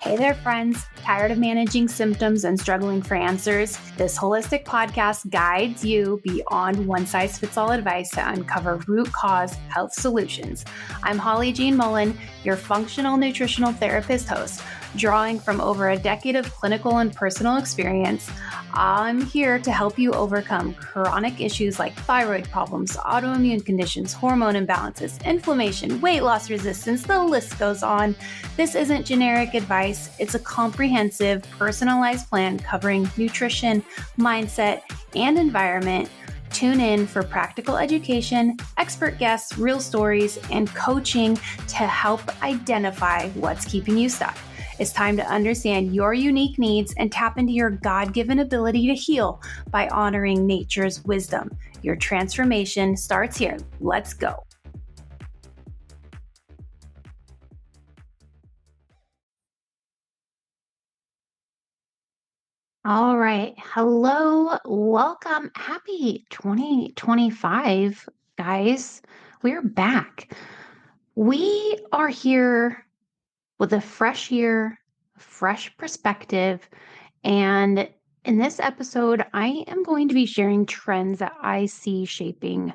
Hey there, friends. Tired of managing symptoms and struggling for answers? This holistic podcast guides you beyond one-size-fits-all advice to uncover root cause health solutions. I'm Holly Jean Mullen, your functional nutritional therapist host. Drawing from over a decade of clinical and personal experience, I'm here to help you overcome chronic issues like thyroid problems, autoimmune conditions, hormone imbalances, inflammation, weight loss resistance, the list goes on. This isn't generic advice. It's a comprehensive, personalized plan covering nutrition, mindset, and environment. Tune in for practical education, expert guests, real stories, and coaching to help identify what's keeping you stuck. It's time to understand your unique needs and tap into your God-given ability to heal by honoring nature's wisdom. Your transformation starts here. Let's go. All right. Hello. Welcome. Happy 2025, guys. We're back. We are here with a fresh year, fresh perspective. And in this episode, I am going to be sharing trends that I see shaping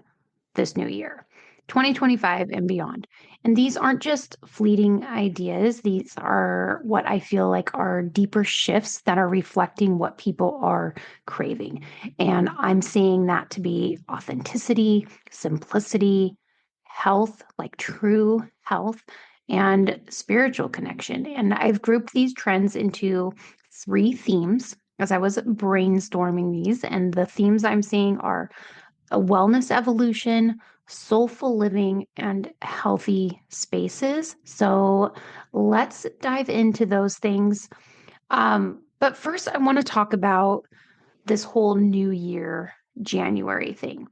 this new year, 2025 and beyond. And these aren't just fleeting ideas. These are what I feel like are deeper shifts that are reflecting what people are craving. And I'm seeing that to be authenticity, simplicity, health, like true health, and spiritual connection. And I've grouped these trends into 3 themes as I was brainstorming these. And the themes I'm seeing are a wellness evolution, soulful living, and healthy spaces. So let's dive into those things. But first, I want to talk about this whole New Year January thing.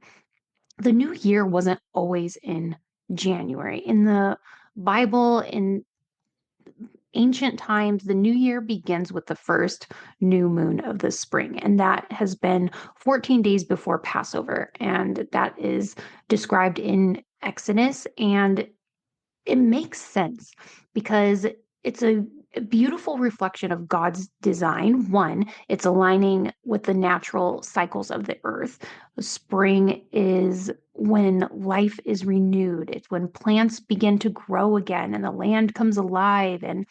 The new year wasn't always in January. In the Bible, in ancient times, the new year begins with the first new moon of the spring, and that has been 14 days before Passover. And that is described in Exodus. And it makes sense because it's a beautiful reflection of God's design. One, it's aligning with the natural cycles of the earth. Spring is when life is renewed. It's when plants begin to grow again and the land comes alive and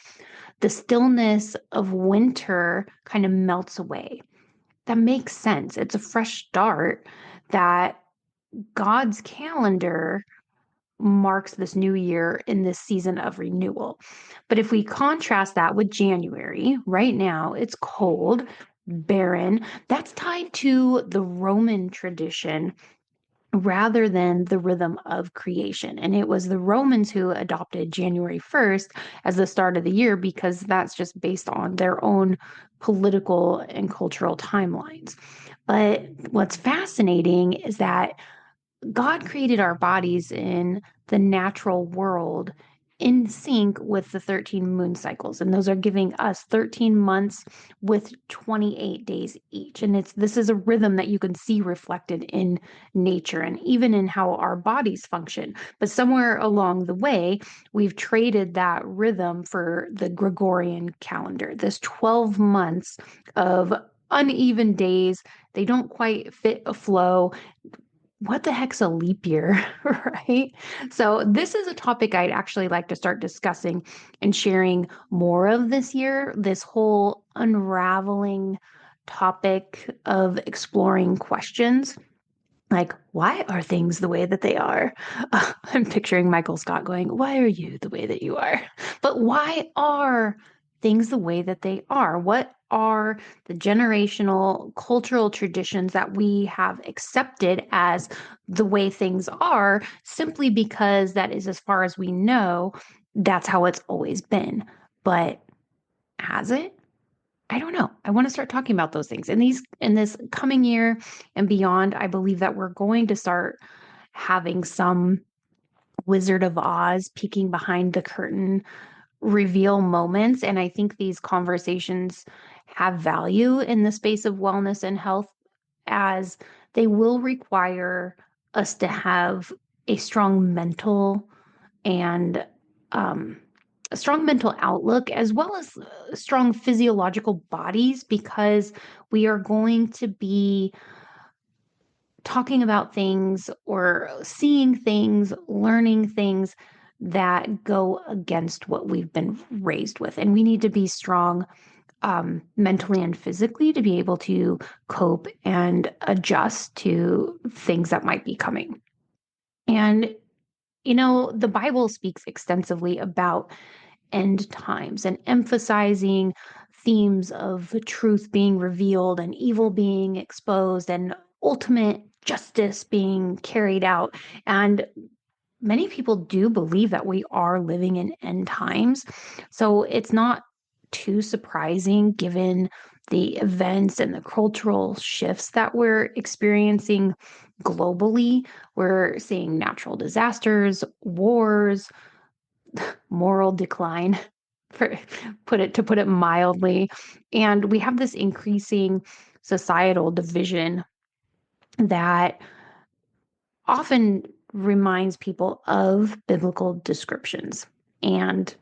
the stillness of winter kind of melts away. That makes sense. It's a fresh start that God's calendar marks this new year in this season of renewal. But if we contrast that with January, right now it's cold, barren. That's tied to the Roman tradition rather than the rhythm of creation. And it was the Romans who adopted January 1st as the start of the year because that's just based on their own political and cultural timelines. But what's fascinating is that God created our bodies in the natural world in sync with the 13 moon cycles. And those are giving us 13 months with 28 days each. And this is a rhythm that you can see reflected in nature and even in how our bodies function. But somewhere along the way, we've traded that rhythm for the Gregorian calendar, this 12 months of uneven days. They don't quite fit a flow. What the heck's a leap year, right? So this is a topic I'd actually like to start discussing and sharing more of this year, this whole unraveling topic of exploring questions. Like, why are things the way that they are? I'm picturing Michael Scott going, why are you the way that you are? But why are things the way that they are? What are the generational cultural traditions that we have accepted as the way things are simply because that is, as far as we know, that's how it's always been. But has it? I don't know. I want to start talking about those things. In this coming year and beyond, I believe that we're going to start having some Wizard of Oz peeking behind the curtain reveal moments. And I think these conversations have value in the space of wellness and health as they will require us to have a strong mental and a strong mental outlook as well as strong physiological bodies, because we are going to be talking about things or seeing things, learning things that go against what we've been raised with. And we need to be strong mentally and physically to be able to cope and adjust to things that might be coming. And, the Bible speaks extensively about end times and emphasizing themes of truth being revealed and evil being exposed and ultimate justice being carried out. And many people do believe that we are living in end times. So it's not too surprising given the events and the cultural shifts that we're experiencing globally. We're seeing natural disasters, wars, moral decline, for put it mildly. And we have this increasing societal division that often reminds people of biblical descriptions and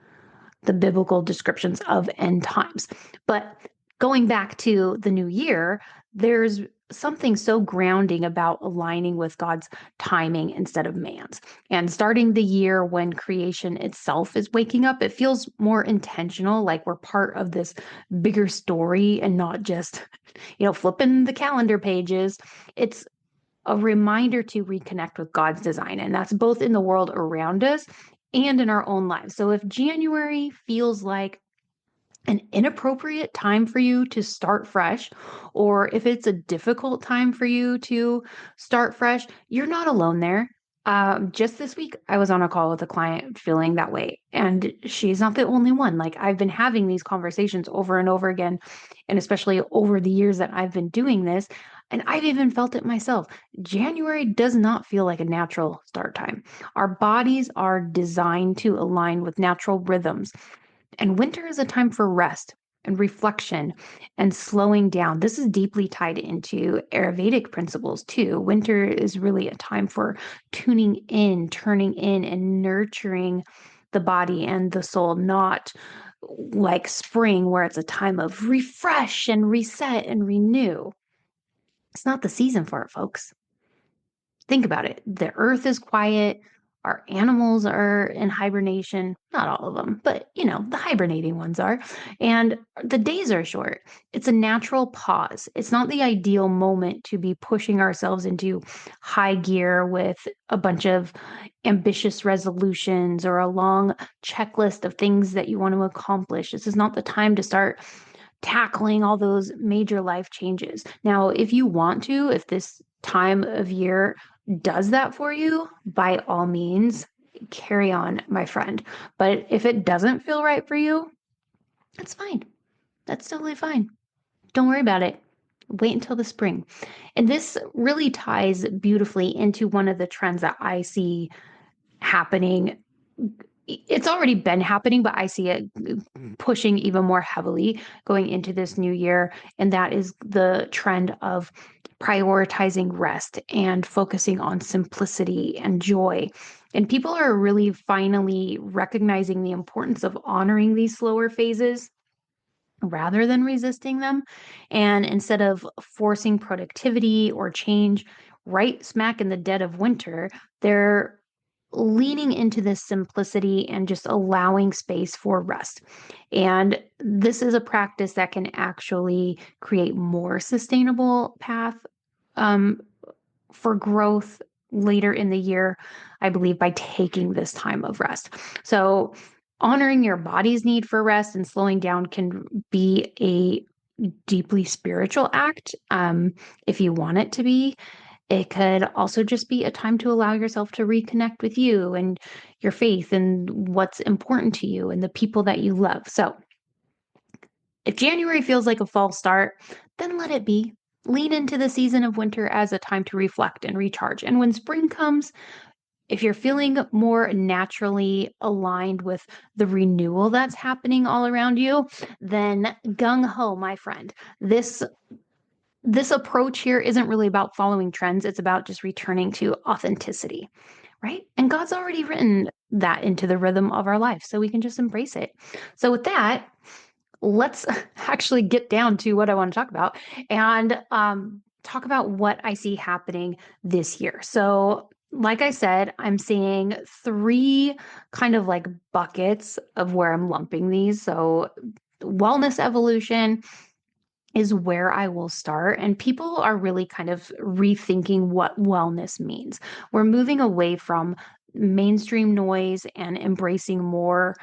the biblical descriptions of end times. But going back to the new year, there's something so grounding about aligning with God's timing instead of man's. And starting the year when creation itself is waking up, it feels more intentional, like we're part of this bigger story and not just, flipping the calendar pages. It's a reminder to reconnect with God's design. And that's both in the world around us and in our own lives. So if January feels like an inappropriate time for you to start fresh, or if it's a difficult time for you to start fresh, you're not alone there. Just this week, I was on a call with a client feeling that way, and she's not the only one. Like, I've been having these conversations over and over again, and especially over the years that I've been doing this, and I've even felt it myself. January does not feel like a natural start time. Our bodies are designed to align with natural rhythms, and winter is a time for rest and reflection and slowing down. This is deeply tied into Ayurvedic principles too. Winter is really a time for tuning in, turning in, and nurturing the body and the soul, not like spring, where it's a time of refresh and reset and renew. It's not the season for it, folks. Think about it. The earth is quiet. Our animals are in hibernation. Not all of them, but the hibernating ones are. And the days are short. It's a natural pause. It's not the ideal moment to be pushing ourselves into high gear with a bunch of ambitious resolutions or a long checklist of things that you want to accomplish. This is not the time to start tackling all those major life changes. Now, if you want to, if this time of year does that for you, by all means, carry on, my friend. But if it doesn't feel right for you, that's fine. That's totally fine. Don't worry about it. Wait until the spring. And this really ties beautifully into one of the trends that I see happening. It's already been happening, but I see it pushing even more heavily going into this new year. And that is the trend of prioritizing rest and focusing on simplicity and joy. And people are really finally recognizing the importance of honoring these slower phases rather than resisting them. And instead of forcing productivity or change right smack in the dead of winter, they're leaning into this simplicity and just allowing space for rest. And this is a practice that can actually create more sustainable path um, for growth later in the year, I believe, by taking this time of rest. So honoring your body's need for rest and slowing down can be a deeply spiritual act, if you want it to be. It could also just be a time to allow yourself to reconnect with you and your faith and what's important to you and the people that you love. So if January feels like a false start, then let it be. Lean into the season of winter as a time to reflect and recharge. And when spring comes, if you're feeling more naturally aligned with the renewal that's happening all around you, then gung ho, my friend. This approach here isn't really about following trends. It's about just returning to authenticity, right? And God's already written that into the rhythm of our life so we can just embrace it. So with that, let's actually get down to what I want to talk about and talk about what I see happening this year. So, like I said, I'm seeing three kind of like buckets of where I'm lumping these. So, wellness evolution is where I will start. And people are really kind of rethinking what wellness means. We're moving away from mainstream noise and embracing more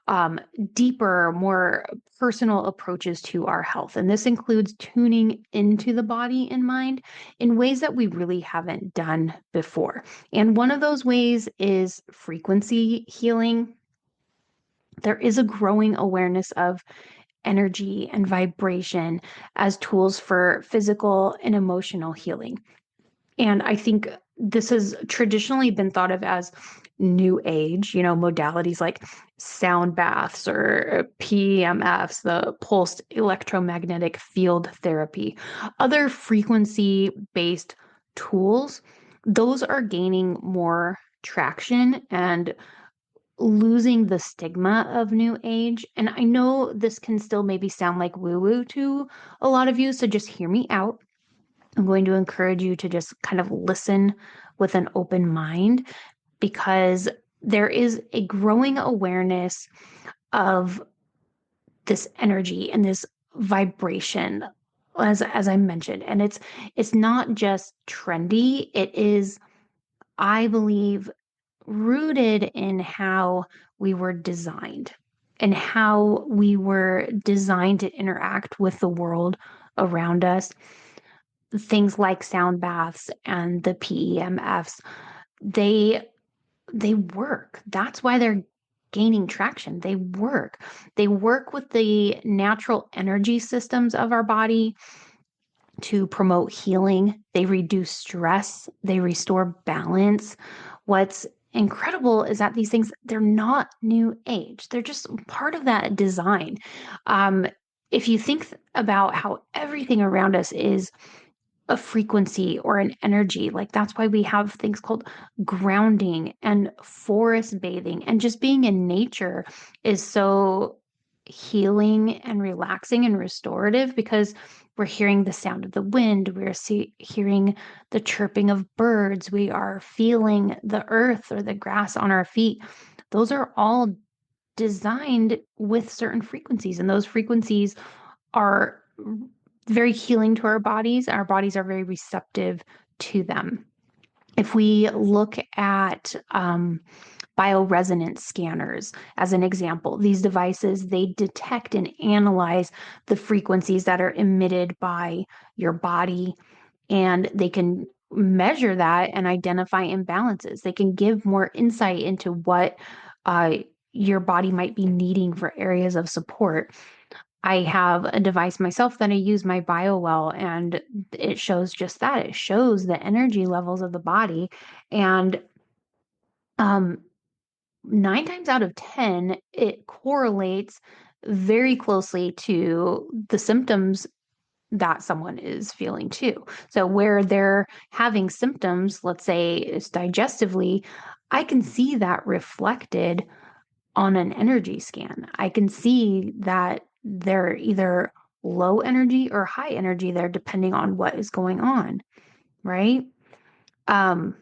um, deeper, more personal approaches to our health. And this includes tuning into the body and mind in ways that we really haven't done before. And one of those ways is frequency healing. There is a growing awareness of energy and vibration as tools for physical and emotional healing. And I think this has traditionally been thought of as new age, modalities like sound baths or PEMFs, the pulsed electromagnetic field therapy, other frequency based tools. Those are gaining more traction and losing the stigma of new age. And I know this can still maybe sound like woo woo to a lot of you. So just hear me out. I'm going to encourage you to just kind of listen with an open mind because there is a growing awareness of this energy and this vibration as I mentioned. And it's not just trendy, it is, I believe, rooted in how we were designed and how we were designed to interact with the world around us. Things like sound baths and the PEMFs, they they work. That's why they're gaining traction. They work. They work with the natural energy systems of our body to promote healing. They reduce stress, they restore balance. What's incredible is that these things, they're not new age. They're just part of that design. Um, if you think about how everything around us is a frequency or an energy. Like that's why we have things called grounding and forest bathing, and just being in nature is so healing and relaxing and restorative because we're hearing the sound of the wind, hearing the chirping of birds, we are feeling the earth or the grass on our feet. Those are all designed with certain frequencies, and those frequencies are very healing to our bodies. Our bodies are very receptive to them. If we look at bioresonance scanners as an example, these devices, they detect and analyze the frequencies that are emitted by your body, and they can measure that and identify imbalances. They can give more insight into what your body might be needing for areas of support. I have a device myself that I use, my BioWell, and it shows just that. It shows the energy levels of the body. And um, 9 times out of 10, it correlates very closely to the symptoms that someone is feeling too. So where they're having symptoms, let's say it's digestively, I can see that reflected on an energy scan. I can see that they're either low energy or high energy there, depending on what is going on, right? Um,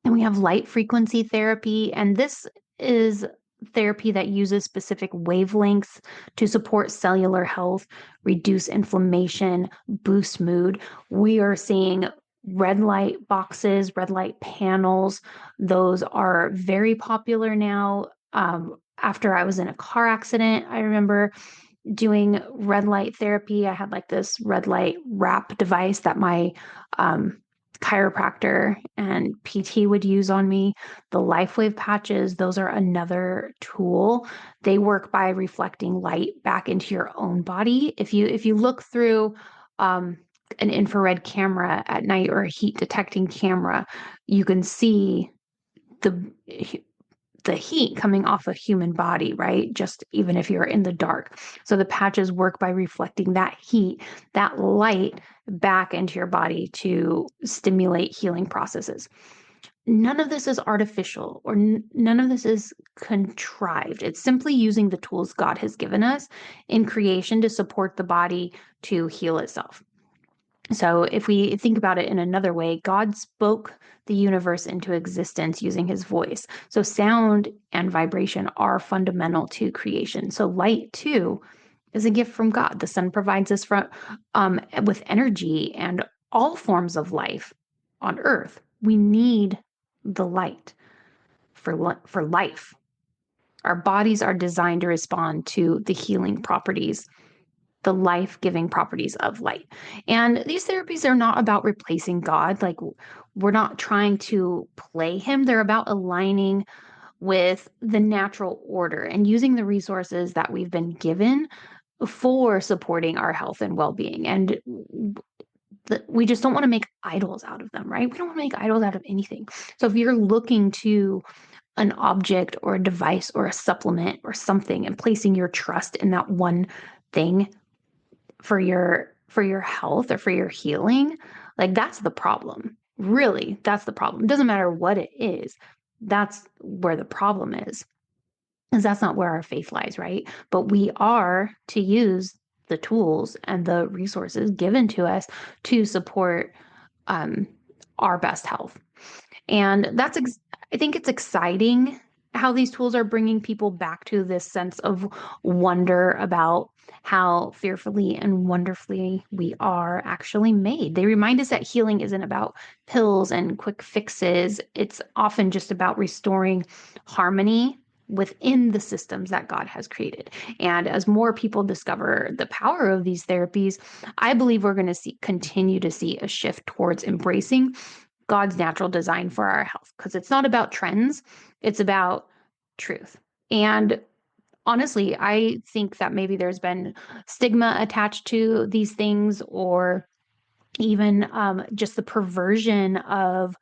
and we have light frequency therapy, and this is therapy that uses specific wavelengths to support cellular health, reduce inflammation, boost mood. We are seeing red light boxes, red light panels. Those are very popular now. After I was in a car accident, I remember doing red light therapy. I had like this red light wrap device that my chiropractor and PT would use on me. The LifeWave patches, those are another tool. They work by reflecting light back into your own body. If you look through an infrared camera at night or a heat detecting camera, you can see the the heat coming off a human body, right? Just even if you're in the dark. So the patches work by reflecting that heat, that light back into your body to stimulate healing processes. none of this is artificial or none of this is contrived. It's simply using the tools God has given us in creation to support the body to heal itself. So, if we think about it in another way, God spoke the universe into existence using his voice. So, sound and vibration are fundamental to creation. So, light, too, is a gift from God. The sun provides us with energy and all forms of life on earth. We need the light for life. Our bodies are designed to respond to the healing properties, the life-giving properties of light. And these therapies are not about replacing God. Like, we're not trying to play him. They're about aligning with the natural order and using the resources that we've been given for supporting our health and well-being. And we just don't want to make idols out of them, right? We don't want to make idols out of anything. So if you're looking to an object or a device or a supplement or something and placing your trust in that one thing for your health or for your healing, like, that's the problem. Really, that's the problem. It doesn't matter what it is. That's where the problem is. Because that's not where our faith lies, right? But we are to use the tools and the resources given to us to support um, our best health. And I think it's exciting how these tools are bringing people back to this sense of wonder about how fearfully and wonderfully we are actually made. They remind us that healing isn't about pills and quick fixes. It's often just about restoring harmony within the systems that God has created. And as more people discover the power of these therapies, I believe we're going to continue to see a shift towards embracing God's natural design for our health, because it's not about trends, it's about truth. And honestly, I think that maybe there's been stigma attached to these things, or even just the perversion of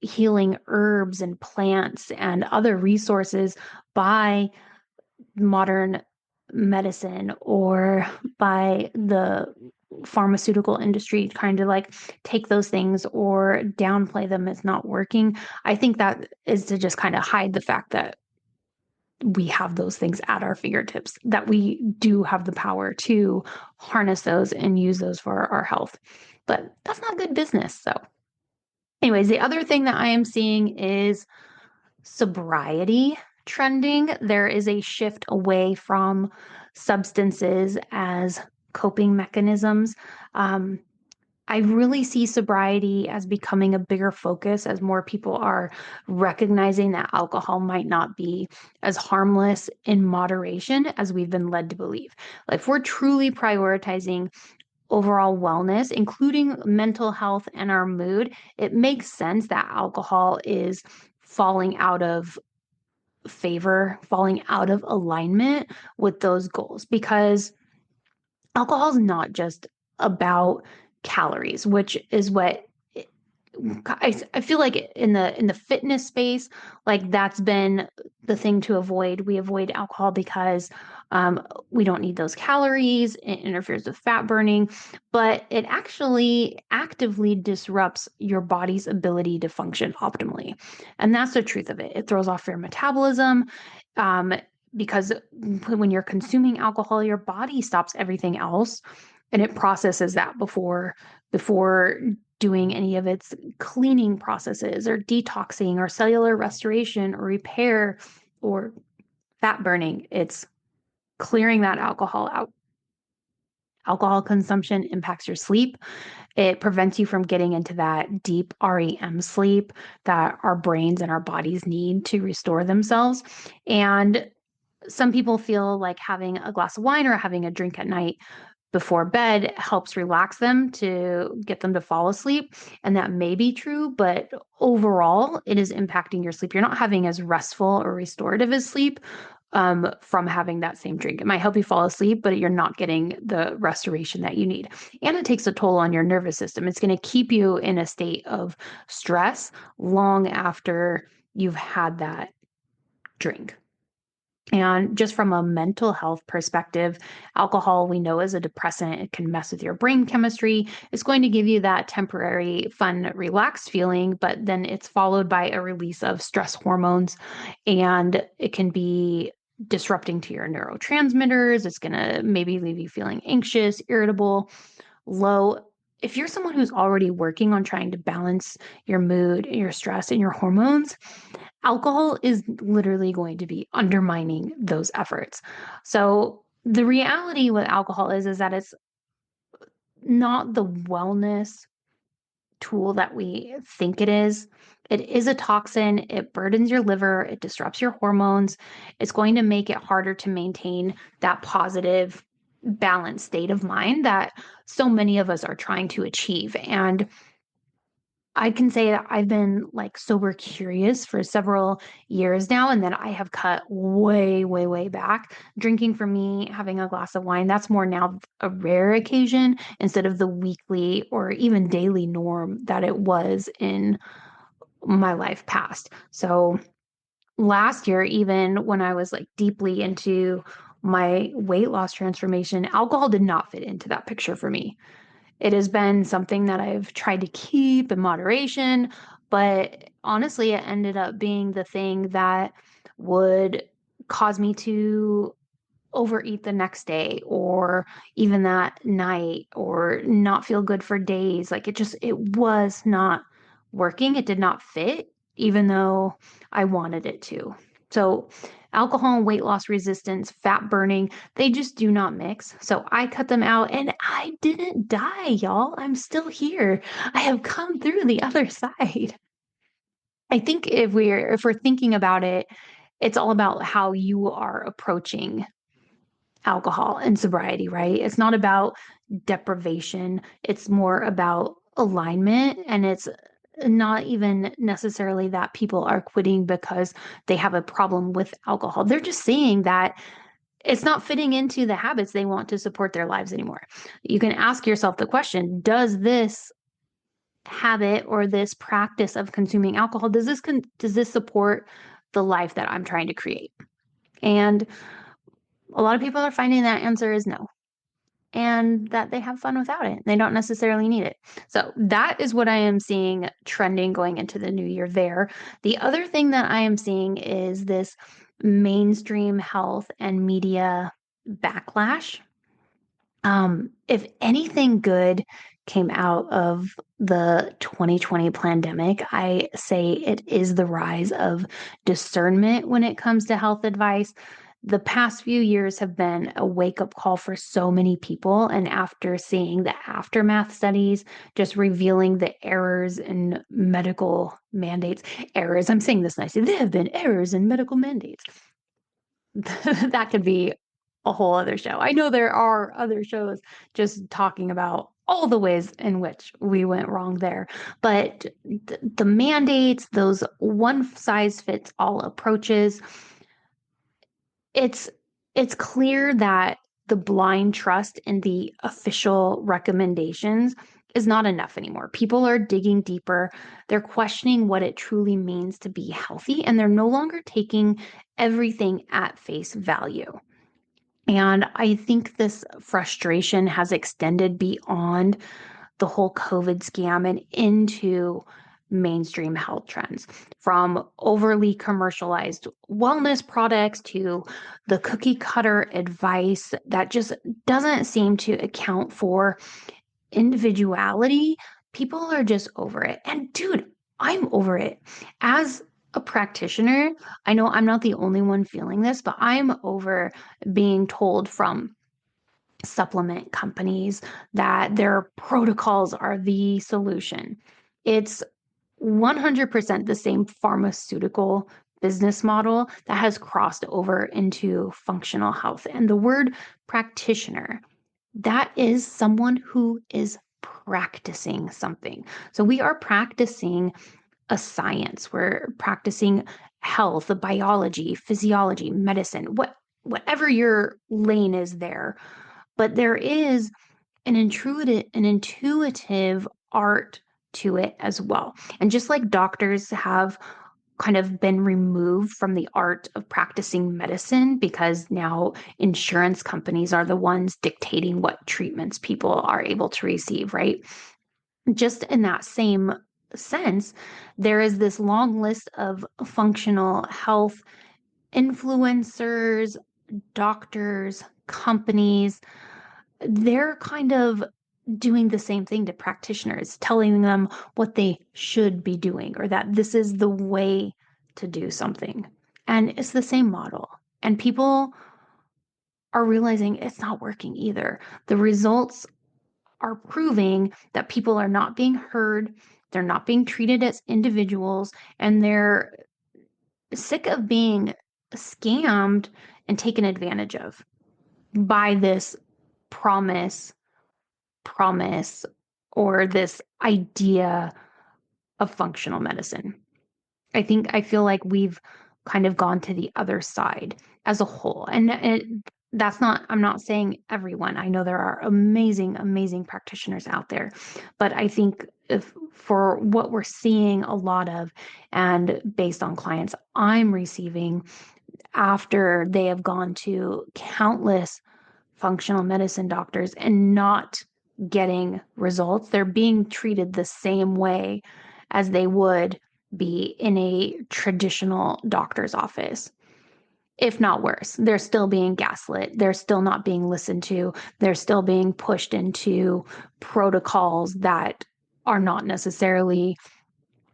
healing herbs and plants and other resources by modern medicine or by the pharmaceutical industry trying to like take those things or downplay them as not working. I think that is to just kind of hide the fact that we have those things at our fingertips, that we do have the power to harness those and use those for our health. But that's not good business. So, anyways, the other thing that I am seeing is sobriety trending. There is a shift away from substances as coping mechanisms. Um, I really see sobriety as becoming a bigger focus as more people are recognizing that alcohol might not be as harmless in moderation as we've been led to believe. Like, if we're truly prioritizing overall wellness, including mental health and our mood, it makes sense that alcohol is falling out of favor, falling out of alignment with those goals, because alcohol is not just about calories, which is what I feel like in the fitness space, like, that's been the thing to avoid. We avoid alcohol because we don't need those calories. It interferes with fat burning, but it actually actively disrupts your body's ability to function optimally. And that's the truth of it. It throws off your metabolism. Um, because when you're consuming alcohol, your body stops everything else and it processes that before doing any of its cleaning processes or detoxing or cellular restoration or repair or fat burning. It's clearing that alcohol out. Alcohol consumption impacts your sleep. It prevents you from getting into that deep REM sleep that our brains and our bodies need to restore themselves. And some people feel like having a glass of wine or having a drink at night before bed helps relax them to get them to fall asleep. And that may be true, but overall, it is impacting your sleep. You're not having as restful or restorative as sleep from having that same drink. It might help you fall asleep, but you're not getting the restoration that you need. And it takes a toll on your nervous system. It's going to keep you in a state of stress long after you've had that drink. And just from a mental health perspective, alcohol we know is a depressant. It can mess with your brain chemistry. It's going to give you that temporary, fun, relaxed feeling, but then it's followed by a release of stress hormones. And it can be disrupting to your neurotransmitters. It's going to maybe leave you feeling anxious, irritable, low. If you're someone who's already working on trying to balance your mood, your stress, and your hormones, alcohol is literally going to be undermining those efforts. So the reality with alcohol is that it's not the wellness tool that we think it is. It is a toxin. It burdens your liver. It disrupts your hormones. It's going to make it harder to maintain that positive, balanced state of mind that so many of us are trying to achieve. And I can say that I've been like sober curious for several years now, and then I have cut way, way, way back. Drinking for me, having a glass of wine, that's more now a rare occasion instead of the weekly or even daily norm that it was in my life past. So last year, even when I was like deeply into my weight loss transformation, alcohol did not fit into that picture for me. It has been something that I've tried to keep in moderation, but honestly, it ended up being the thing that would cause me to overeat the next day or even that night or not feel good for days. Like it was not working. It did not fit, even though I wanted it to. So, alcohol and weight loss resistance, fat burning, they just do not mix. So, I cut them out and I didn't die, y'all. I'm still here. I have come through the other side. I think if we're thinking about it, it's all about how you are approaching alcohol and sobriety, right? It's not about deprivation, it's more about alignment. And it's not even necessarily that people are quitting because they have a problem with alcohol. They're just saying that it's not fitting into the habits they want to support their lives anymore. You can ask yourself the question, does this habit or this practice of consuming alcohol, does this support the life that I'm trying to create? And a lot of people are finding that answer is no, and that they have fun without it. They don't necessarily need it. So that is what I am seeing trending going into the new year there. The other thing that I am seeing is this mainstream health and media backlash. If anything good came out of the 2020 pandemic, I say it is the rise of discernment when it comes to health advice. The past few years have been a wake up call for so many people. And after seeing the aftermath studies, just revealing the errors in medical mandates, errors, I'm saying this nicely, there have been errors in medical mandates. That could be a whole other show. I know there are other shows just talking about all the ways in which we went wrong there. But the mandates, those one size fits all approaches, it's it's clear that the blind trust in the official recommendations is not enough anymore. People are digging deeper. They're questioning what it truly means to be healthy, and they're no longer taking everything at face value. And I think this frustration has extended beyond the whole COVID scam and into mainstream health trends, from overly commercialized wellness products to the cookie cutter advice that just doesn't seem to account for individuality. People are just over it. And dude, I'm over it. As a practitioner, I know I'm not the only one feeling this, but I'm over being told from supplement companies that their protocols are the solution. It's 100% the same pharmaceutical business model that has crossed over into functional health. And the word practitioner, that is someone who is practicing something. So we are practicing a science. We're practicing health, the biology, physiology, medicine, whatever your lane is there. But there is an intuitive art to it as well. And just like doctors have kind of been removed from the art of practicing medicine because now insurance companies are the ones dictating what treatments people are able to receive, right? Just in that same sense, there is this long list of functional health influencers, doctors, companies. They're kind of doing the same thing to practitioners, telling them what they should be doing or that this is the way to do something. And it's the same model. And people are realizing it's not working either. The results are proving that people are not being heard, they're not being treated as individuals, and they're sick of being scammed and taken advantage of by this promise, promise, or this idea of functional medicine. I feel like we've kind of gone to the other side as a whole. That's not, I'm not saying everyone. I know there are amazing, amazing practitioners out there, but I think if for what we're seeing a lot of, and based on clients I'm receiving after they have gone to countless functional medicine doctors and not getting results, they're being treated the same way as they would be in a traditional doctor's office, if not worse. They're still being gaslit. They're still not being listened to. They're still being pushed into protocols that are not necessarily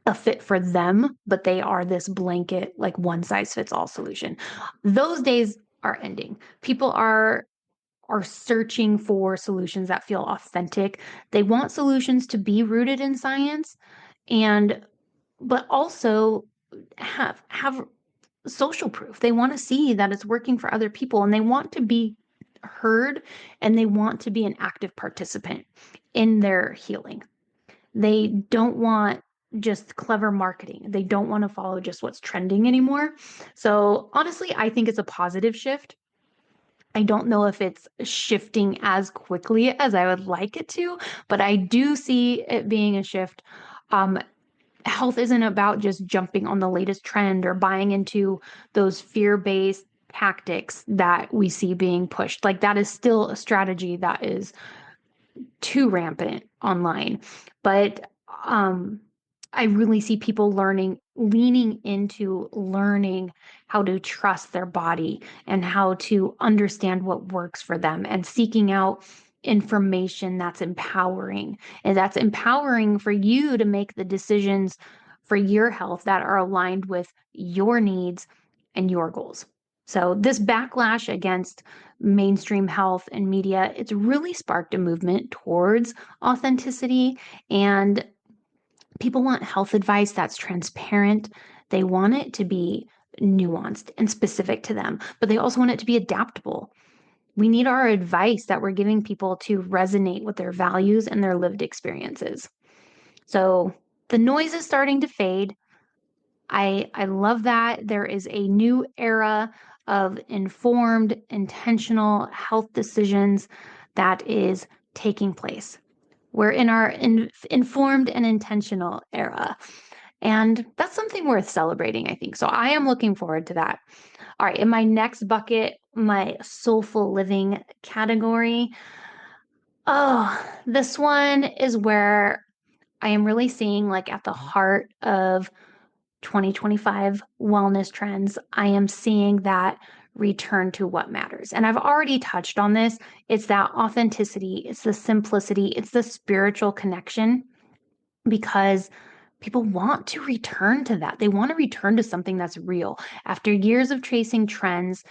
a fit for them, but they are this blanket, like one size fits all solution. Those days are ending. People are searching for solutions that feel authentic. They want solutions to be rooted in science and but also have social proof. They want to see that it's working for other people and they want to be heard and they want to be an active participant in their healing. They don't want just clever marketing. They don't want to follow just what's trending anymore. So honestly, I think it's a positive shift. I don't know if it's shifting as quickly as I would like it to, but I do see it being a shift. Health isn't about just jumping on the latest trend or buying into those fear-based tactics that we see being pushed. Like that is still a strategy that is too rampant online. But I really see people leaning into learning how to trust their body and how to understand what works for them and seeking out information that's empowering. And that's empowering for you to make the decisions for your health that are aligned with your needs and your goals. So this backlash against mainstream health and media, it's really sparked a movement towards authenticity, and people want health advice that's transparent. They want it to be nuanced and specific to them, but they also want it to be adaptable. We need our advice that we're giving people to resonate with their values and their lived experiences. So the noise is starting to fade. I love that there is a new era of informed, intentional health decisions that is taking place. We're in our informed and intentional era. And that's something worth celebrating, I think. So I am looking forward to that. All right, in my next bucket, my soulful living category. Oh, this one is where I am really seeing like at the heart of 2025 wellness trends, I am seeing that return to what matters. And I've already touched on this. It's that authenticity, it's the simplicity, it's the spiritual connection because people want to return to that. They want to return to something that's real. After years of chasing trends,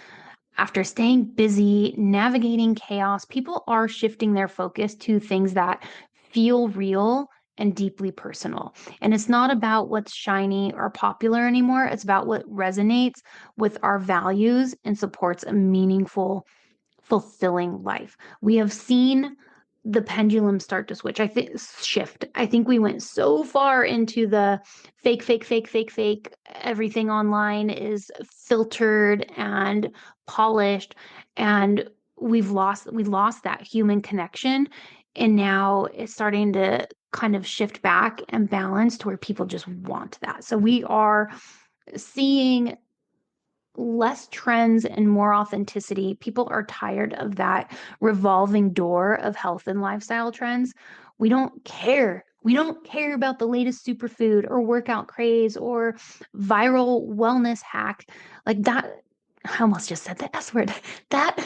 after staying busy, navigating chaos, people are shifting their focus to things that feel real and deeply personal. And it's not about what's shiny or popular anymore. It's about what resonates with our values and supports a meaningful, fulfilling life. We have seen the pendulum start to switch. I think shift. I think we went so far into the fake, fake, fake, fake, fake. Everything online is filtered and polished, and we lost that human connection. And now it's starting to kind of shift back and balance to where people just want that. So we are seeing less trends and more authenticity. People are tired of that revolving door of health and lifestyle trends. We don't care. We don't care about the latest superfood or workout craze or viral wellness hack. Like that, I almost just said the S word. That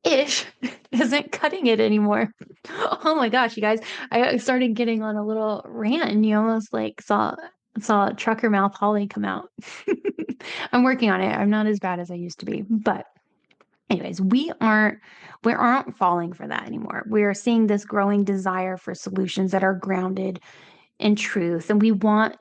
ish isn't cutting it anymore. Oh my gosh, you guys. I started getting on a little rant and you almost like saw trucker mouth Holly come out. I'm working on it. I'm not as bad as I used to be. But anyways, we aren't falling for that anymore. We are seeing this growing desire for solutions that are grounded in truth. And we want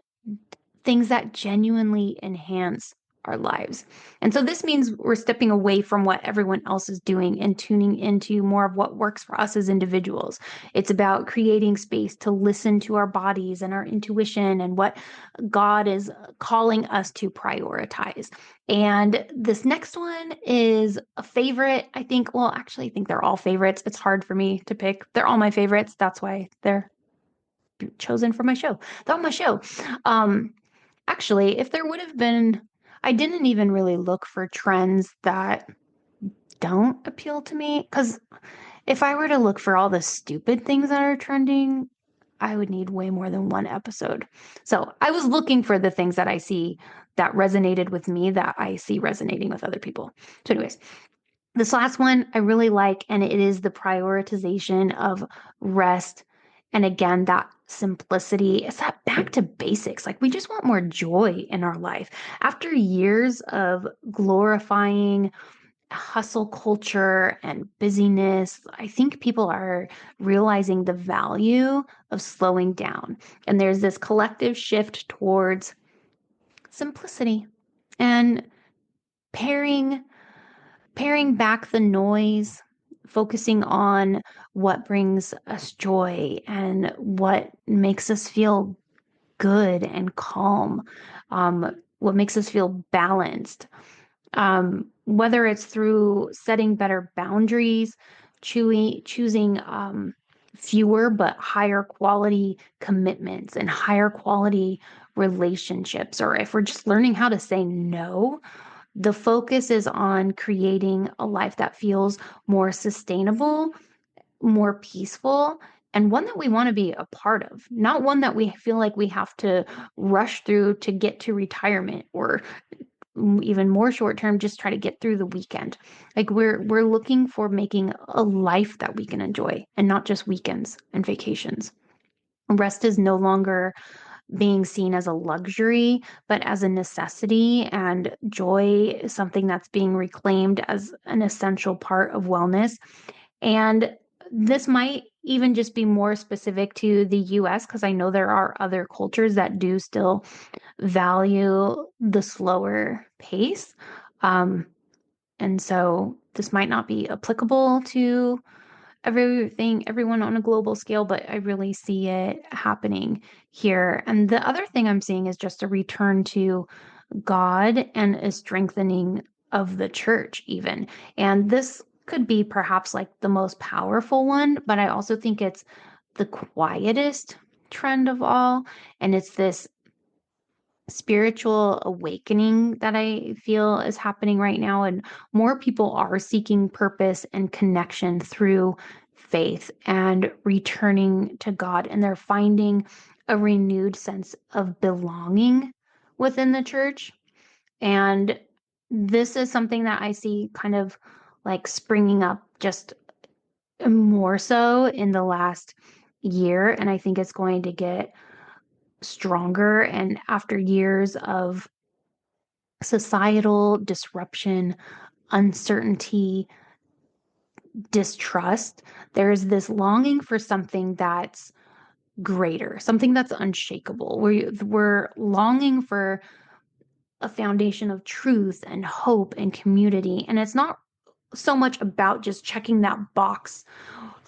things that genuinely enhance our lives. And so this means we're stepping away from what everyone else is doing and tuning into more of what works for us as individuals. It's about creating space to listen to our bodies and our intuition and what God is calling us to prioritize. And this next one is a favorite. I think, well, actually, I think they're all favorites. It's hard for me to pick. They're all my favorites. That's why they're chosen for my show. They're on my show. Actually, if there would have been, I didn't even really look for trends that don't appeal to me. Because if I were to look for all the stupid things that are trending, I would need way more than one episode. So I was looking for the things that I see that resonated with me that I see resonating with other people. So, anyways, this last one I really like, and it is the prioritization of rest. And again, that simplicity, it's that back to basics. Like we just want more joy in our life. After years of glorifying hustle culture and busyness, I think people are realizing the value of slowing down. And there's this collective shift towards simplicity and pairing paring back the noise, focusing on what brings us joy and what makes us feel good and calm, what makes us feel balanced. Whether it's through setting better boundaries, choosing fewer but higher quality commitments and higher quality relationships, or if we're just learning how to say no, the focus is on creating a life that feels more sustainable, more peaceful, and one that we want to be a part of, not one that we feel like we have to rush through to get to retirement or even more short term just try to get through the weekend. Like we're looking for making a life that we can enjoy and not just weekends and vacations. Rest is no longer being seen as a luxury, but as a necessity. And joy is something that's being reclaimed as an essential part of wellness. And this might even just be more specific to the US, because I know there are other cultures that do still value the slower pace. Um, and so this might not be applicable to everyone on a global scale, but I really see it happening here. And the other thing I'm seeing is just a return to God and a strengthening of the church, even. And this could be perhaps like the most powerful one, but I also think it's the quietest trend of all. And it's this spiritual awakening that I feel is happening right now. And more people are seeking purpose and connection through faith and returning to God. And they're finding a renewed sense of belonging within the church. And this is something that I see kind of like springing up just more so in the last year. And I think it's going to get stronger. And after years of societal disruption, uncertainty, distrust, there's this longing for something that's greater, something that's unshakable. We're longing for a foundation of truth and hope and community. And it's not so much about just checking that box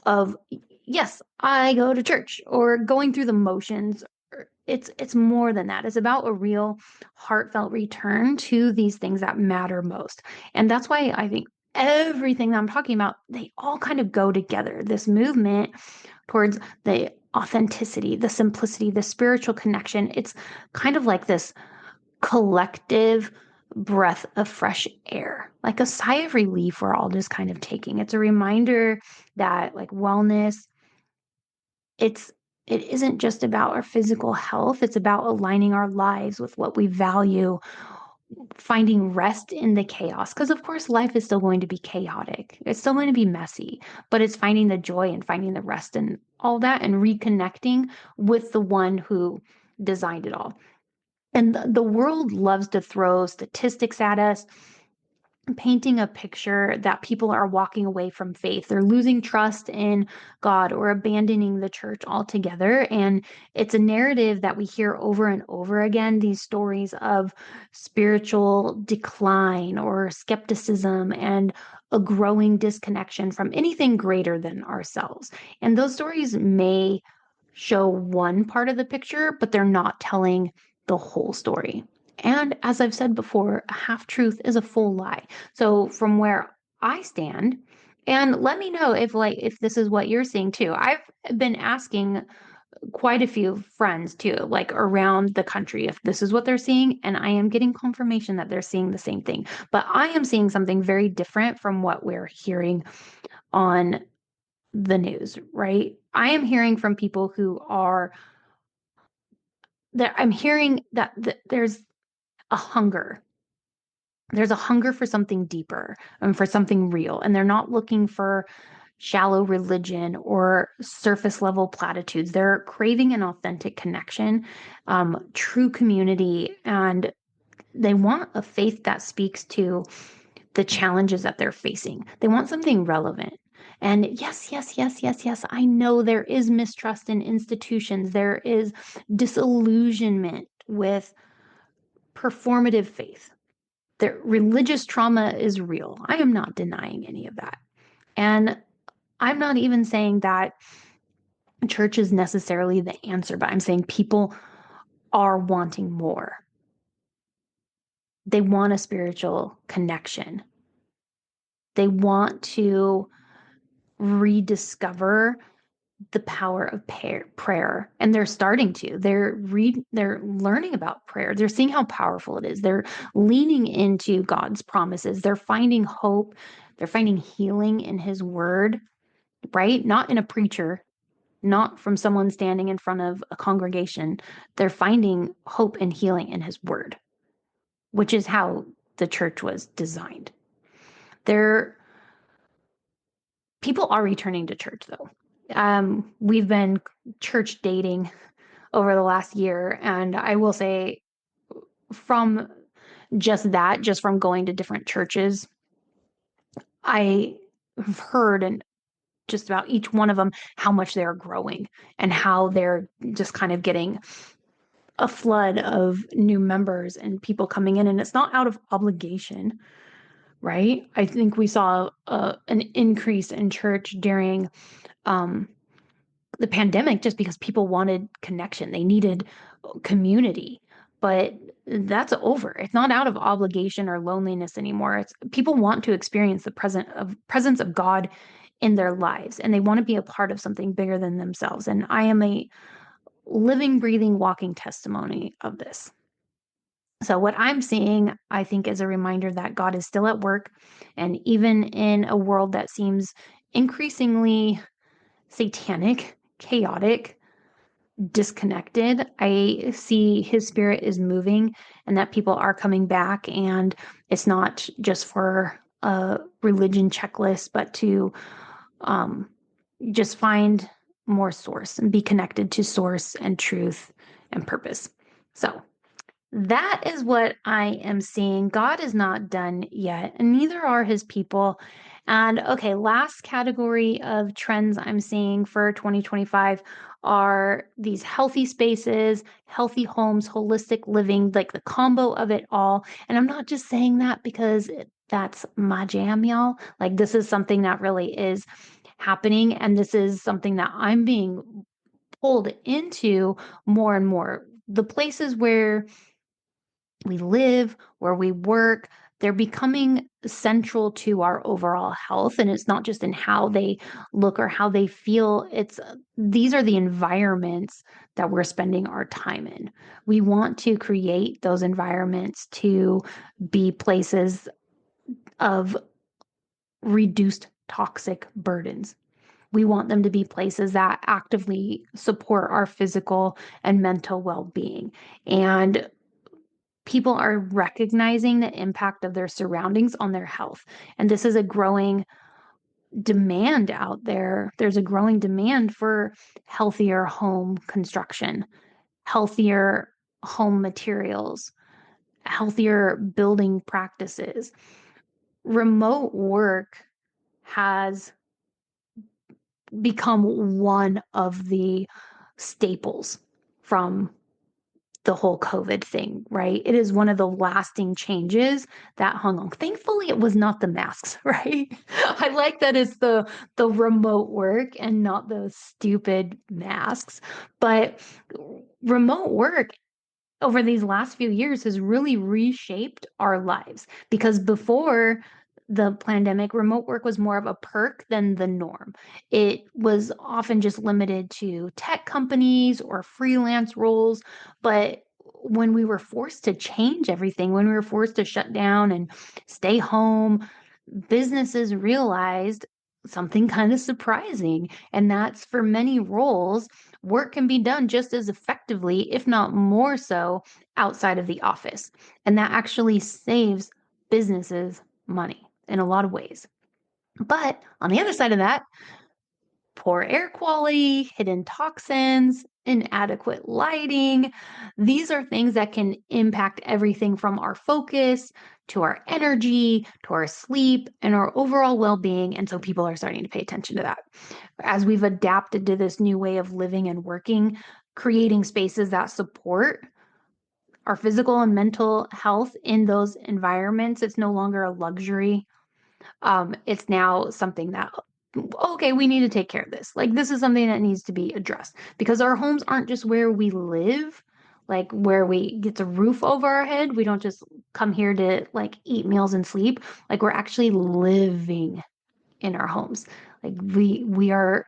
of, yes, I go to church or going through the motions. It's more than that. It's about a real heartfelt return to these things that matter most. And that's why I think everything that I'm talking about, they all kind of go together. This movement towards the authenticity, the simplicity, the spiritual connection. It's kind of like this collective breath of fresh air, like a sigh of relief we're all just kind of taking. It's a reminder that like wellness, it's it isn't just about our physical health, it's about aligning our lives with what we value, finding rest in the chaos. Because of course life is still going to be chaotic. It's still going to be messy, but it's finding the joy and finding the rest and all that and reconnecting with the one who designed it all. And the world loves to throw statistics at us, painting a picture that people are walking away from faith. They're losing trust in God or abandoning the church altogether. And it's a narrative that we hear over and over again, these stories of spiritual decline or skepticism and a growing disconnection from anything greater than ourselves. And those stories may show one part of the picture, but they're not telling the whole story. And as I've said before, a half truth is a full lie. So from where I stand, and let me know if this is what you're seeing too. I've been asking quite a few friends too, like around the country, if this is what they're seeing, and I am getting confirmation that they're seeing the same thing. But I am seeing something very different from what we're hearing on the news, right? I am hearing from people who are there. I'm hearing that there's a hunger. There's a hunger for something deeper and for something real. And they're not looking for shallow religion or surface level platitudes. They're craving an authentic connection, true community, and they want a faith that speaks to the challenges that they're facing. They want something relevant. And yes, yes, yes, yes, yes, I know there is mistrust in institutions. There is disillusionment with performative faith. Their religious trauma is real. I am not denying any of that. And I'm not even saying that church is necessarily the answer, but I'm saying people are wanting more. They want a spiritual connection. They want to rediscover the power of prayer, and they're starting to. They're learning about prayer. They're seeing how powerful it is. They're leaning into God's promises. They're finding hope. They're finding healing in his word, right? Not in a preacher, not from someone standing in front of a congregation. They're finding hope and healing in his word, which is how the church was designed. They're People are returning to church though. We've been church dating over the last year, and I will say from just from going to different churches, I have heard and just about each one of them how much they're growing and how they're just kind of getting a flood of new members and people coming in, and it's not out of obligation, right? I think we saw an increase in church during um, the pandemic just because people wanted connection. They needed community. But that's over. It's not out of obligation or loneliness anymore. It's people want to experience the presence of God in their lives, and they want to be a part of something bigger than themselves. And I am a living, breathing, walking testimony of this. So what I'm seeing, I think, is a reminder that God is still at work, and even in a world that seems increasingly satanic, chaotic, disconnected, I see his spirit is moving and that people are coming back. And it's not just for a religion checklist, but to um, just find more source and be connected to source and truth and purpose. So that is what I am seeing. God is not done yet, and neither are his people. And okay, last category of trends I'm seeing for 2025 are these healthy spaces, healthy homes, holistic living, like the combo of it all. And I'm not just saying that because that's my jam, y'all. Like, this is something that really is happening, and this is something that I'm being pulled into more and more. The places where we live, where we work, they're becoming central to our overall health. And it's not just in how they look or how they feel. These are the environments that we're spending our time in. We want to create those environments to be places of reduced toxic burdens. We want them to be places that actively support our physical and mental well-being. And people are recognizing the impact of their surroundings on their health. And this is a growing demand out there. There's a growing demand for healthier home construction, healthier home materials, healthier building practices. Remote work has become one of the staples from the whole COVID thing, right? It is one of the lasting changes that hung on. Thankfully, it was not the masks, right? I like that it's the remote work and not those stupid masks. But remote work over these last few years has really reshaped our lives, because before the pandemic, remote work was more of a perk than the norm. It was often just limited to tech companies or freelance roles. But when we were forced to change everything, when we were forced to shut down and stay home, businesses realized something kind of surprising. And that's, for many roles, work can be done just as effectively, if not more so, outside of the office. And that actually saves businesses money in a lot of ways. But on the other side of that, poor air quality, hidden toxins, inadequate lighting. These are things that can impact everything from our focus to our energy, to our sleep, and our overall well-being. And so people are starting to pay attention to that. As we've adapted to this new way of living and working, creating spaces that support our physical and mental health in those environments, it's no longer a luxury. It's now something that, okay, we need to take care of this. Like, this is something that needs to be addressed, because our homes aren't just where we live, like where we get a roof over our head. We don't just come here to like eat meals and sleep. Like, we're actually living in our homes. Like, we are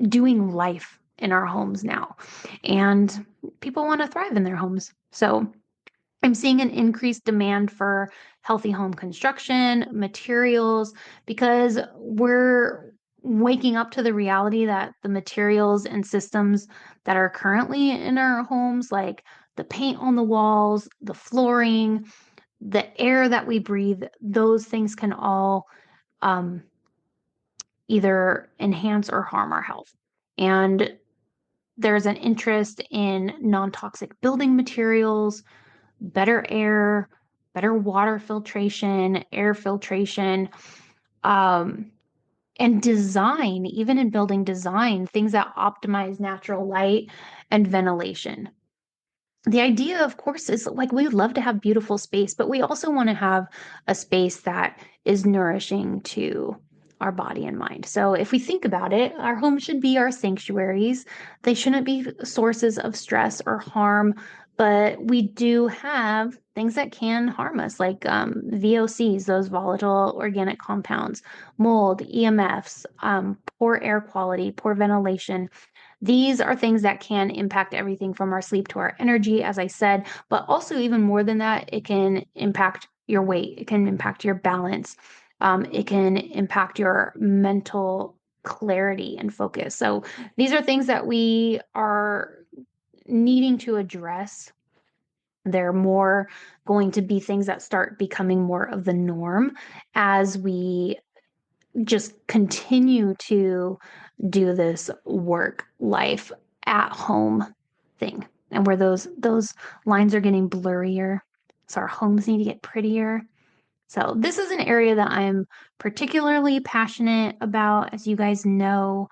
doing life in our homes now, and people want to thrive in their homes. So I'm seeing an increased demand for healthy home construction, materials, because we're waking up to the reality that the materials and systems that are currently in our homes, like the paint on the walls, the flooring, the air that we breathe, those things can all um, either enhance or harm our health. And there's an interest in non-toxic building materials, better air, better water filtration, air filtration, um, and design, even in building design, things that optimize natural light and ventilation. The idea, of course, is like we would love to have beautiful space, but we also want to have a space that is nourishing to our body and mind. So if we think about it, our homes should be our sanctuaries. They shouldn't be sources of stress or harm, but we do have things that can harm us, like VOCs, those volatile organic compounds, mold, EMFs, poor air quality, poor ventilation. These are things that can impact everything from our sleep to our energy, as I said, but also, even more than that, it can impact your weight. It can impact your balance. It can impact your mental clarity and focus. So these are things that we are needing to address. They're more going to be things that start becoming more of the norm as we just continue to do this work life at home thing, and where those lines are getting blurrier, so our homes need to get prettier. So this is an area that I'm particularly passionate about, as you guys know,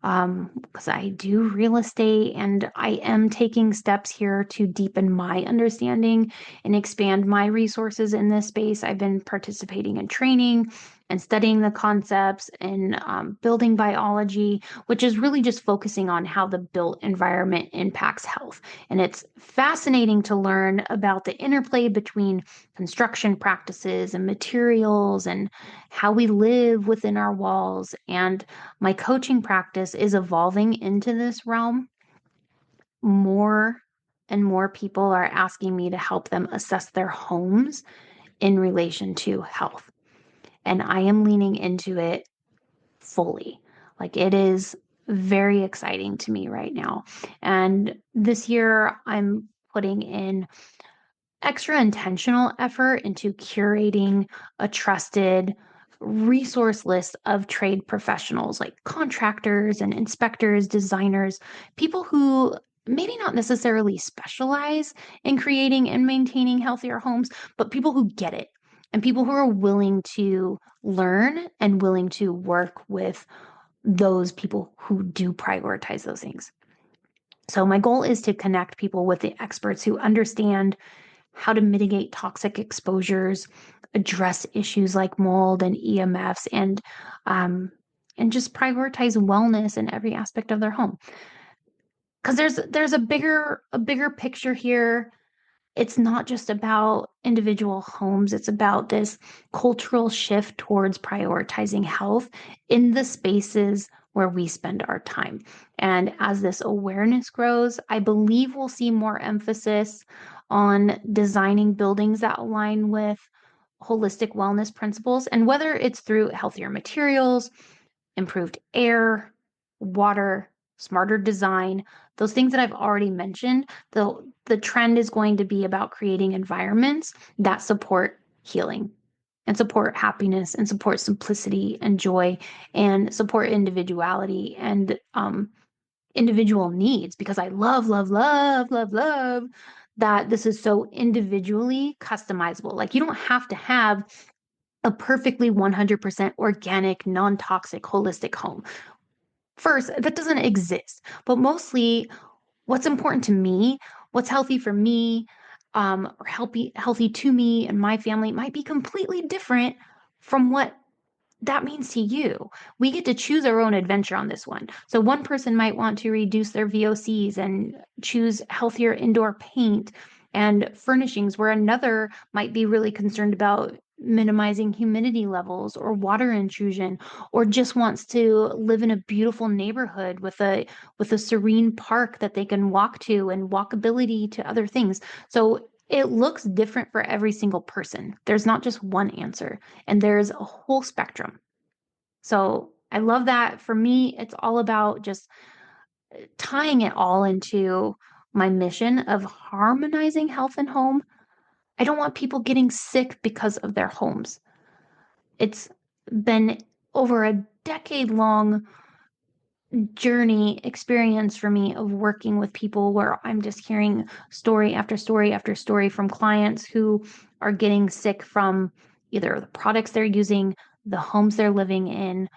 because I do real estate, and I am taking steps here to deepen my understanding and expand my resources in this space. I've been participating in training and studying the concepts and building biology, which is really just focusing on how the built environment impacts health. And it's fascinating to learn about the interplay between construction practices and materials and how we live within our walls. And my coaching practice is evolving into this realm. More and more people are asking me to help them assess their homes in relation to health. And I am leaning into it fully. Like it is very exciting to me right now. And this year, I'm putting in extra intentional effort into curating a trusted resource list of trade professionals like contractors and inspectors, designers, people who maybe not necessarily specialize in creating and maintaining healthier homes, but people who get it and people who are willing to learn and willing to work with those people who do prioritize those things. So, my goal is to connect people with the experts who understand how to mitigate toxic exposures, address issues like mold and EMFs, um, and just prioritize wellness in every aspect of their home. Because there's a bigger picture here. It's not just about individual homes. It's about this cultural shift towards prioritizing health in the spaces where we spend our time. And as this awareness grows, I believe we'll see more emphasis on designing buildings that align with holistic wellness principles. And whether it's through healthier materials, improved air, water, smarter design, those things that I've already mentioned, the trend is going to be about creating environments that support healing and support happiness and support simplicity and joy and support individuality and individual needs, because I love, love, love, love, love that this is so individually customizable. Like you don't have to have a perfectly 100% organic, non-toxic, holistic home. First, that doesn't exist. But mostly, what's important to me, what's healthy for me, or healthy to me and my family might be completely different from what that means to you. We get to choose our own adventure on this one. So one person might want to reduce their VOCs and choose healthier indoor paint and furnishings, where another might be really concerned about minimizing humidity levels or water intrusion, or just wants to live in a beautiful neighborhood with a serene park that they can walk to and walkability to other things. So it looks different for every single person. There's not just one answer, and there's a whole spectrum. So I love that. For me, it's all about just tying it all into my mission of harmonizing health and home. I don't want people getting sick because of their homes. It's been over a decade long journey experience for me of working with people where I'm just hearing story after story after story from clients who are getting sick from either the products they're using, the homes they're living in,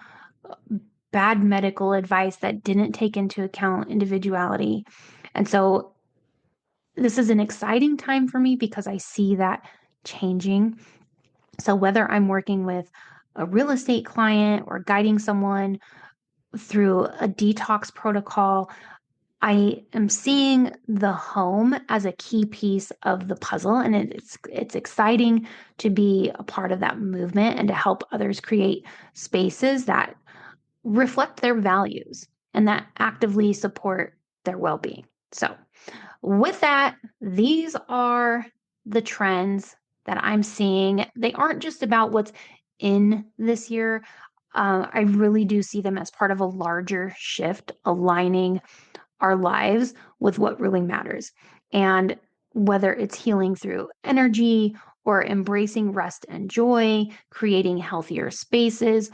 bad medical advice that didn't take into account individuality. And so this is an exciting time for me because I see that changing. So whether I'm working with a real estate client or guiding someone through a detox protocol, I am seeing the home as a key piece of the puzzle, and it's exciting to be a part of that movement and to help others create spaces that reflect their values and that actively support their well-being. So, with that, these are the trends that I'm seeing. They aren't just about what's in this year. I really do see them as part of a larger shift, aligning our lives with what really matters. And whether it's healing through energy or embracing rest and joy, creating healthier spaces,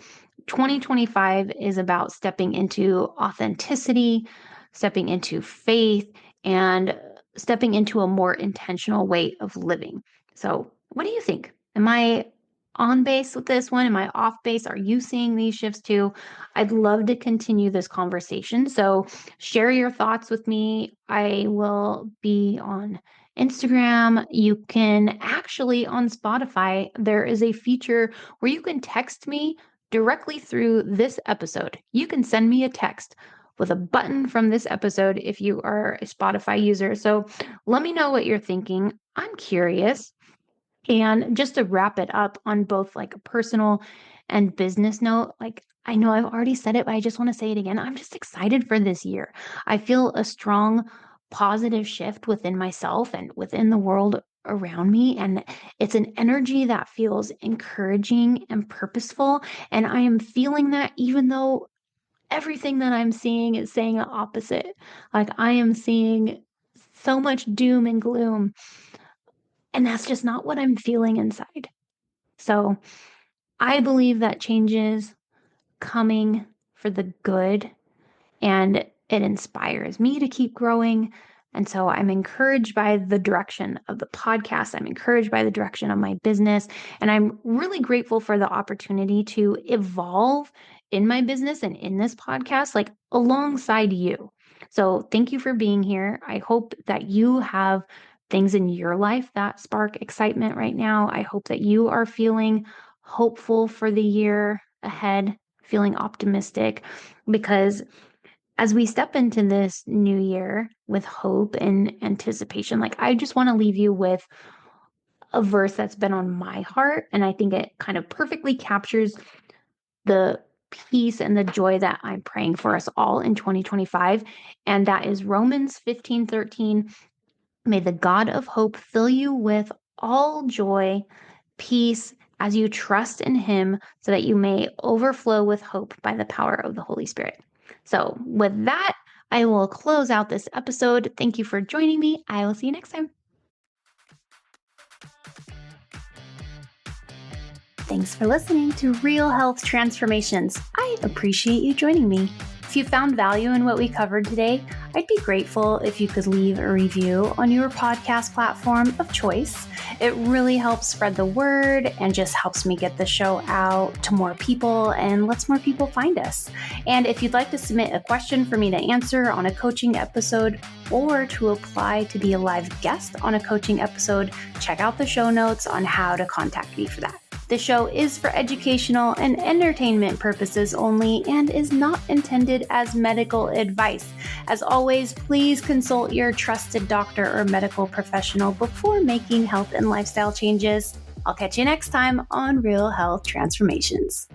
2025 is about stepping into authenticity, stepping into faith, and stepping into a more intentional way of living. So, what do you think? Am I on base with this one? Am I off base? Are you seeing these shifts too? I'd love to continue this conversation. So, share your thoughts with me. I will be on Instagram. You can actually, on Spotify, there is a feature where you can text me directly through this episode. You can send me a text with a button from this episode if you are a Spotify user. So let me know what you're thinking. I'm curious. And just to wrap it up on both like a personal and business note, like I know I've already said it, but I just want to say it again. I'm just excited for this year. I feel a strong positive shift within myself and within the world around me. And it's an energy that feels encouraging and purposeful. And I am feeling that even though everything that I'm seeing is saying the opposite. Like I am seeing so much doom and gloom. And that's just not what I'm feeling inside. So I believe that change is coming for the good, and it inspires me to keep growing. And so I'm encouraged by the direction of the podcast. I'm encouraged by the direction of my business. And I'm really grateful for the opportunity to evolve in my business and in this podcast, like alongside you. So thank you for being here. I hope that you have things in your life that spark excitement right now. I hope that you are feeling hopeful for the year ahead, feeling optimistic, because as we step into this new year with hope and anticipation, like I just want to leave you with a verse that's been on my heart. And I think it kind of perfectly captures the peace and the joy that I'm praying for us all in 2025. And that is Romans 15:13. May the God of hope fill you with all joy, peace, as you trust in him, so that you may overflow with hope by the power of the Holy Spirit. So, with that, I will close out this episode. Thank you for joining me. I will see you next time. Thanks for listening to Real Health Transformations. I appreciate you joining me. If you found value in what we covered today, I'd be grateful if you could leave a review on your podcast platform of choice. It really helps spread the word and just helps me get the show out to more people and lets more people find us. And if you'd like to submit a question for me to answer on a coaching episode or to apply to be a live guest on a coaching episode, check out the show notes on how to contact me for that. The show is for educational and entertainment purposes only and is not intended as medical advice. As always, please consult your trusted doctor or medical professional before making health and lifestyle changes. I'll catch you next time on Real Health Transformations.